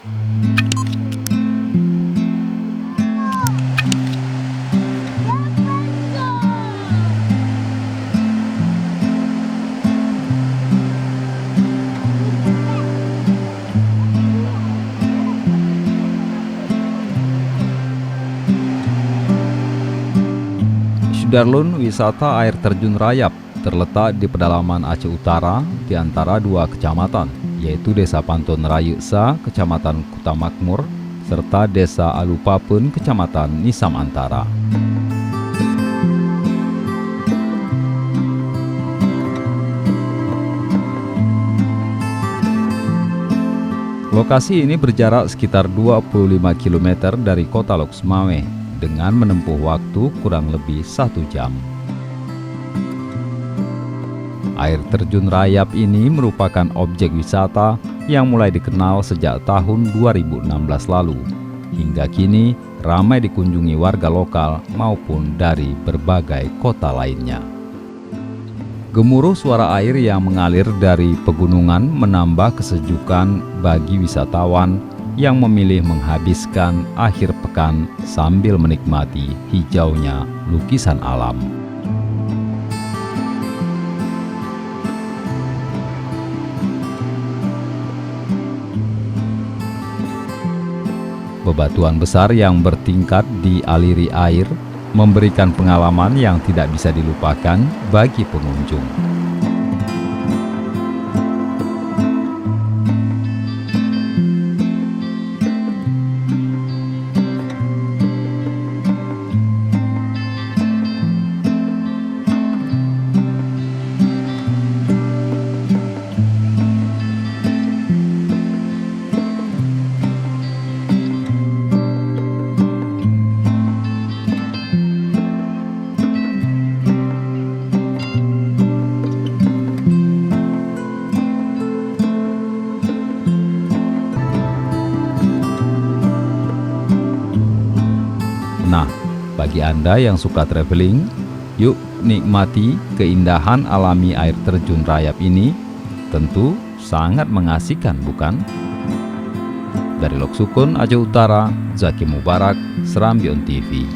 Sudarlun wisata air terjun Rayap terletak di pedalaman Aceh Utara di antara dua kecamatan, yaitu Desa Pantun Rayeksa, Kecamatan Kutamakmur, serta Desa Alupapen, Kecamatan Nisam Antara. Lokasi ini berjarak sekitar 25 km dari kota Lok Sumawe, dengan menempuh waktu kurang lebih 1 jam. Air terjun Rayap ini merupakan objek wisata yang mulai dikenal sejak tahun 2016 lalu. Hingga kini ramai dikunjungi warga lokal maupun dari berbagai kota lainnya. Gemuruh suara air yang mengalir dari pegunungan menambah kesejukan bagi wisatawan yang memilih menghabiskan akhir pekan sambil menikmati hijaunya lukisan alam. Bebatuan besar yang bertingkat dialiri air memberikan pengalaman yang tidak bisa dilupakan bagi pengunjung. Nah, bagi Anda yang suka traveling, yuk nikmati keindahan alami air terjun Rayap ini. Tentu sangat mengasihkan, bukan? Dari Lok Sukun, Aceh Utara, Zaki Mubarak, Serambi On TV.